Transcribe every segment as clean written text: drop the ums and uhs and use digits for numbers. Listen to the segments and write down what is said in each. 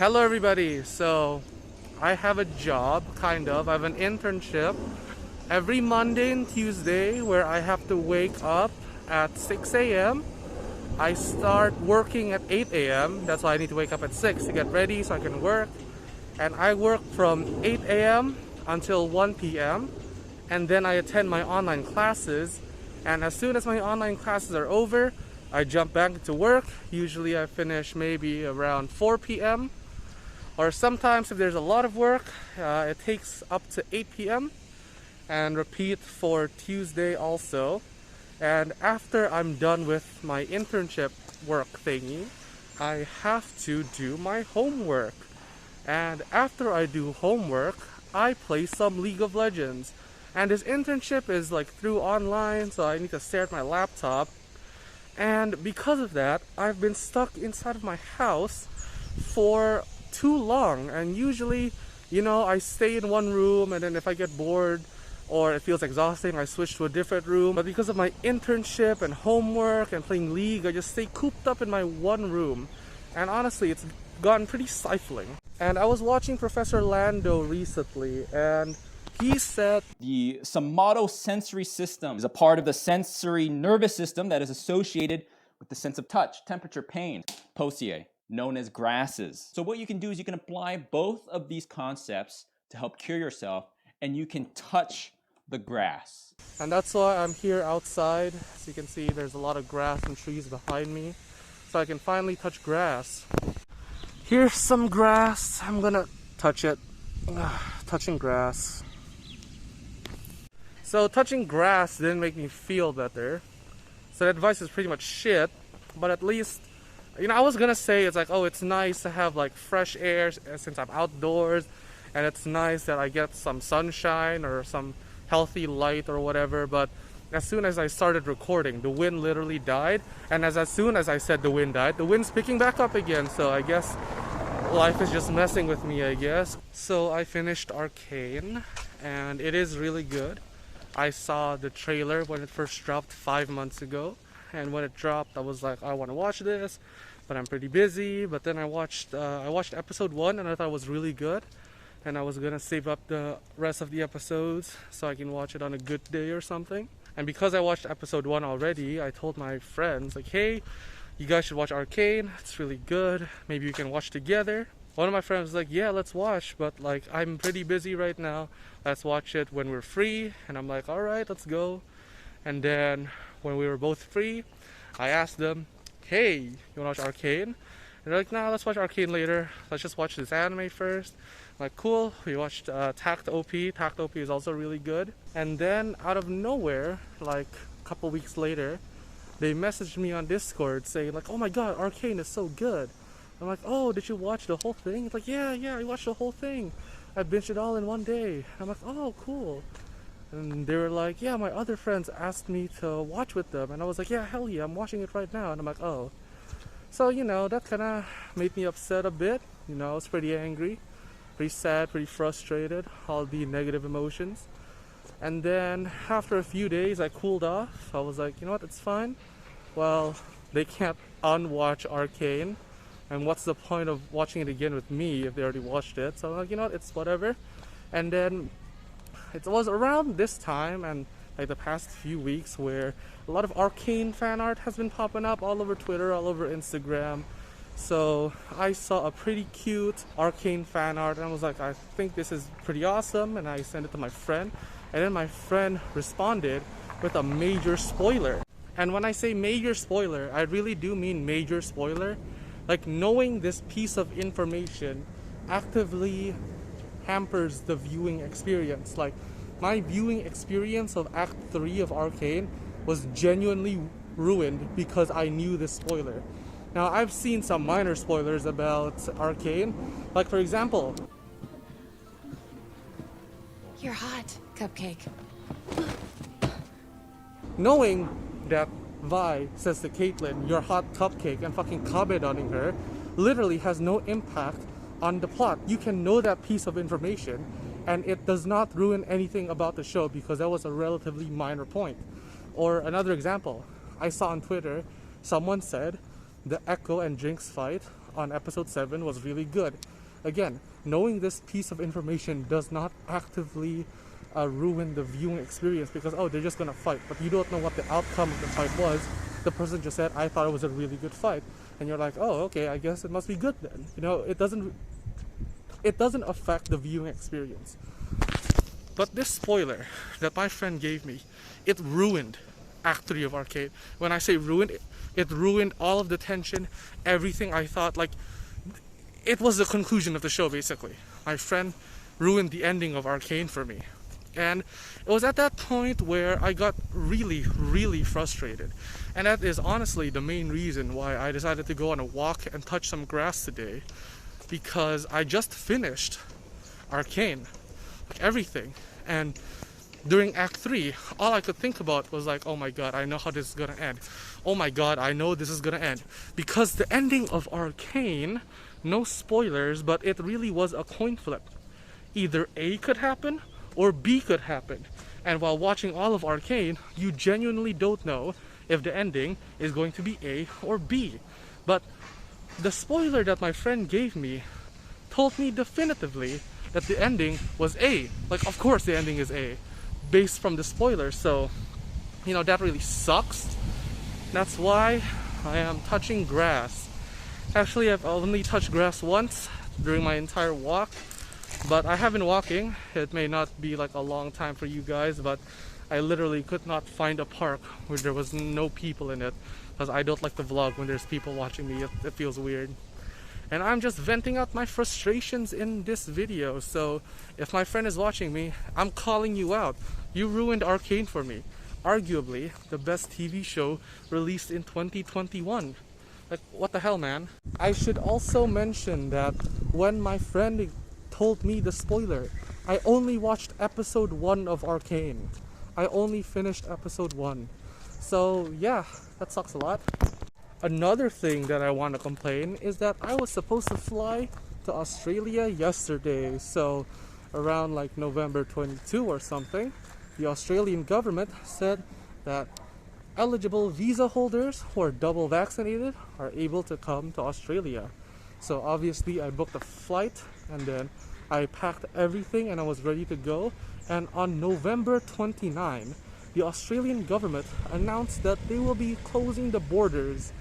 Hello everybody. So I have a job, kind of. I have an internship every Monday and Tuesday where I have to wake up at 6 a.m. I start working at 8 a.m. That's why I need to wake up at 6 to get ready so I can work. And I work from 8 a.m. until 1 p.m. And then I attend my online classes. And as soon as my online classes are over, I jump back to work. Usually I finish maybe around 4 p.m. Or sometimes if there's a lot of work, it takes up to 8 p.m. and repeat for Tuesday also. And after I'm done with my internship work thingy, I have to do my homework. And after I do homework, I play some League of Legends. And this internship is like through online, so I need to stare at my laptop. And because of that, I've been stuck inside of my house for too long. And usually, I stay in one room, and then if I get bored or it feels exhausting, I switch to a different room. But because of my internship and homework and playing League, I just stay cooped up in my one room. And honestly, it's gotten pretty stifling. And I was watching Professor Lando recently, and he said the somatosensory system is a part of the sensory nervous system that is associated with the sense of touch, temperature, pain, poesie, known as grasses. So what you can do is you can apply both of these concepts to help cure yourself, and you can touch the grass. And that's why I'm here outside. As you can see, there's a lot of grass and trees behind me. So I can finally touch grass. Here's some grass. I'm gonna touch it. Touching grass. So touching grass didn't make me feel better. So that advice is pretty much shit. But at least, I was gonna say it's like, oh, it's nice to have like fresh air since I'm outdoors. And it's nice that I get some sunshine or some healthy light or whatever. But as soon as I started recording, the wind literally died. And as soon as I said the wind died, the wind's picking back up again. So I guess life is just messing with me, I guess. So I finished Arcane, and it is really good. I saw the trailer when it first dropped 5 months ago. And when it dropped, I was like, I want to watch this, but I'm pretty busy. But then I watched episode 1, and I thought it was really good. And I was gonna save up the rest of the episodes so I can watch it on a good day or something. And because I watched episode 1 already, I told my friends, like, hey, you guys should watch Arcane. It's really good. Maybe we can watch together. One of my friends was like, yeah, let's watch, but like I'm pretty busy right now. Let's watch it when we're free. And I'm like, all right, let's go. And then when we were both free, I asked them, hey, you wanna watch Arcane? And they're like, nah, let's watch Arcane later. Let's just watch this anime first. I'm like, cool. We watched Takt OP. Takt OP is also really good. And then out of nowhere, like a couple weeks later, they messaged me on Discord saying like, oh my god, Arcane is so good. I'm like, oh, did you watch the whole thing? It's like, yeah, I watched the whole thing. I binged it all in one day. I'm like, oh, cool. And they were like, yeah, my other friends asked me to watch with them. And I was like, yeah, hell yeah, I'm watching it right now. And I'm like, oh. So, that kind of made me upset a bit. I was pretty angry, pretty sad, pretty frustrated, all the negative emotions. And then after a few days, I cooled off. I was like, you know what, it's fine. Well, they can't unwatch Arcane. And what's the point of watching it again with me if they already watched it? So I'm like, you know what, it's whatever. And then it was around this time and like the past few weeks where a lot of Arcane fan art has been popping up all over Twitter, all over Instagram. So I saw a pretty cute Arcane fan art and I was like, I think this is pretty awesome, and I sent it to my friend. And then my friend responded with a major spoiler. And when I say major spoiler, I really do mean major spoiler. Like, knowing this piece of information actively hampers the viewing experience. Like, my viewing experience of Act 3 of Arcane was genuinely ruined because I knew this spoiler. Now, I've seen some minor spoilers about Arcane. Like, for example, you're hot, Cupcake. knowing that Vi says to Caitlyn, "You're hot cupcake," and fucking commenting her, literally has no impact on the plot. You can know that piece of information, and it does not ruin anything about the show because that was a relatively minor point. Or another example, I saw on Twitter, someone said the Echo and Jinx fight on episode 7 was really good. Again, knowing this piece of information does not actively ruin the viewing experience because, oh, they're just gonna fight, but you don't know what the outcome of the fight was. The person just said, I thought it was a really good fight, and you're like, oh, okay, I guess it must be good then. You know, it doesn't affect the viewing experience. But this spoiler that my friend gave me, it ruined Act 3 of Arcane. When I say ruined, it ruined all of the tension, everything I thought, like, it was the conclusion of the show, basically. My friend ruined the ending of Arcane for me. And it was at that point where I got really, really frustrated. And that is honestly the main reason why I decided to go on a walk and touch some grass today. Because I just finished Arcane, like everything. And during Act 3, all I could think about was like, oh my god, I know how this is gonna end. Oh my god, I know this is gonna end. Because the ending of Arcane, no spoilers, but it really was a coin flip. Either A could happen, or B could happen. And while watching all of Arcane, you genuinely don't know if the ending is going to be A or B. But the spoiler that my friend gave me told me definitively that the ending was A. Like, of course the ending is A, based from the spoiler. So, you know, that really sucks. That's why I am touching grass. Actually, I've only touched grass once during my entire walk, but I have been walking. It may not be like a long time for you guys, but I literally could not find a park where there was no people in it, because I don't like to vlog when there's people watching me. It feels weird. And I'm just venting out my frustrations in this video. So if my friend is watching me, I'm calling you out. You ruined Arcane for me. Arguably the best TV show released in 2021. Like, what the hell, man? I should also mention that when my friend told me the spoiler, I only watched episode 1 of Arcane. I only finished episode 1. So yeah, that sucks a lot. Another thing that I want to complain is that I was supposed to fly to Australia yesterday. So around like November 22 or something, the Australian government said that eligible visa holders who are double vaccinated are able to come to Australia. So obviously I booked a flight and then I packed everything and I was ready to go. And on November 29, the Australian government announced that they will be closing the borders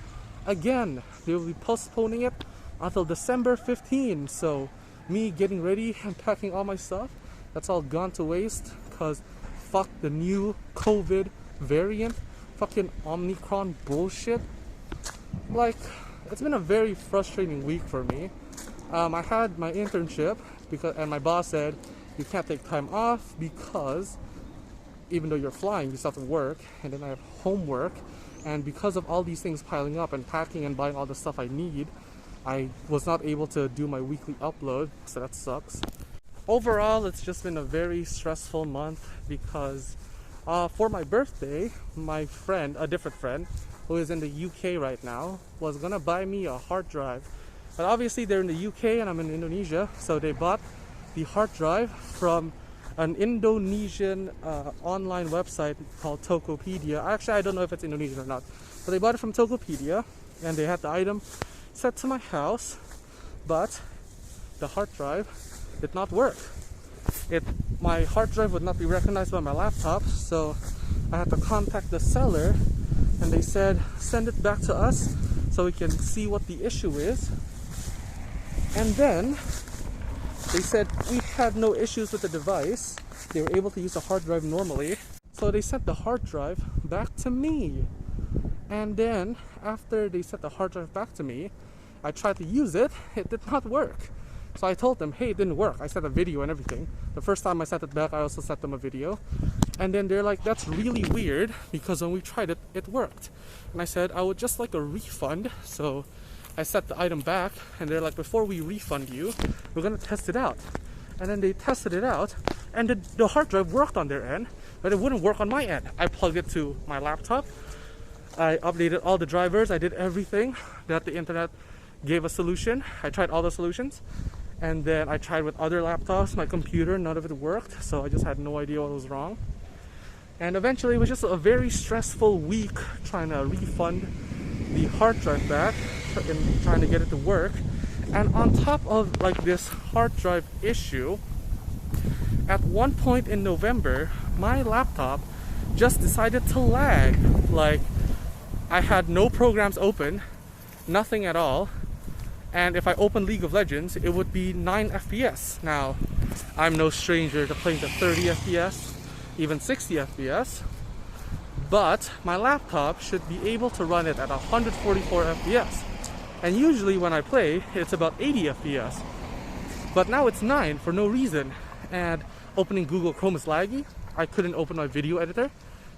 again. They will be postponing it until December 15. So me getting ready and packing all my stuff, that's all gone to waste because fuck the new COVID variant, fucking Omicron bullshit. Like, it's been a very frustrating week for me. I had my internship and my boss said you can't take time off because even though you're flying, you still have to work, and then I have homework, and because of all these things piling up and packing and buying all the stuff I need, I was not able to do my weekly upload, so that sucks. Overall, it's just been a very stressful month because for my birthday, my friend, a different friend, who is in the UK right now, was gonna buy me a hard drive. But obviously they're in the UK and I'm in Indonesia, so they bought the hard drive from an Indonesian online website called Tokopedia. Actually, I don't know if it's Indonesian or not, but they bought it from Tokopedia and they had the item sent to my house, but the hard drive did not work. My hard drive would not be recognized by my laptop, so I had to contact the seller and they said send it back to us so we can see what the issue is. And then they said we had no issues with the device. They were able to use the hard drive normally. So they sent the hard drive back to me. And then after they sent the hard drive back to me, I tried to use it. It did not work. So I told them, hey, it didn't work. I sent a video and everything. The first time I sent it back, I also sent them a video. And then they're like, that's really weird because when we tried it, it worked. And I said, I would just like a refund. So I set the item back and they're like, before we refund you, we're gonna test it out. And then they tested it out and the hard drive worked on their end, but it wouldn't work on my end. I plugged it to my laptop. I updated all the drivers. I did everything that the internet gave a solution. I tried all the solutions. And then I tried with other laptops, my computer, none of it worked. So I just had no idea what was wrong. And eventually it was just a very stressful week trying to refund the hard drive back. in trying to get it to work. And on top of like this hard drive issue, at one point in November, my laptop just decided to lag. Like, I had no programs open, nothing at all, and if I open League of Legends, it would be 9 FPS. Now, I'm no stranger to playing to 30 FPS, even 60 FPS, but my laptop should be able to run it at 144 FPS. And usually when I play, it's about 80 FPS. But now it's 9 for no reason. And opening Google Chrome is laggy. I couldn't open my video editor.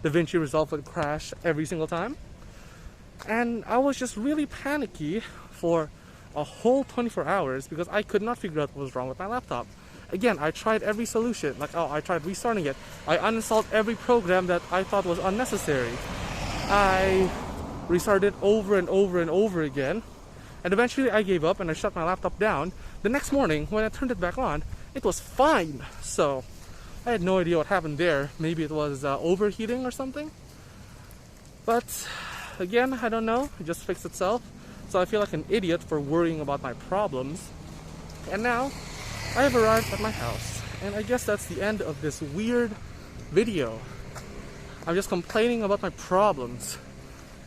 DaVinci Resolve would crash every single time. And I was just really panicky for a whole 24 hours because I could not figure out what was wrong with my laptop. Again, I tried every solution. Like, I tried restarting it. I uninstalled every program that I thought was unnecessary. I restarted over and over and over again. And eventually I gave up and I shut my laptop down. The next morning, when I turned it back on, it was fine. So I had no idea what happened there. Maybe it was overheating or something. But again, I don't know. It just fixed itself. So I feel like an idiot for worrying about my problems. And now I have arrived at my house. And I guess that's the end of this weird video. I'm just complaining about my problems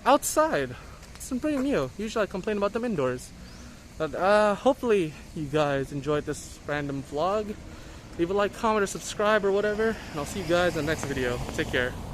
outside. It's pretty new. Usually I complain about them indoors. But hopefully you guys enjoyed this random vlog. Leave a like, comment, or subscribe or whatever. And I'll see you guys in the next video. Take care.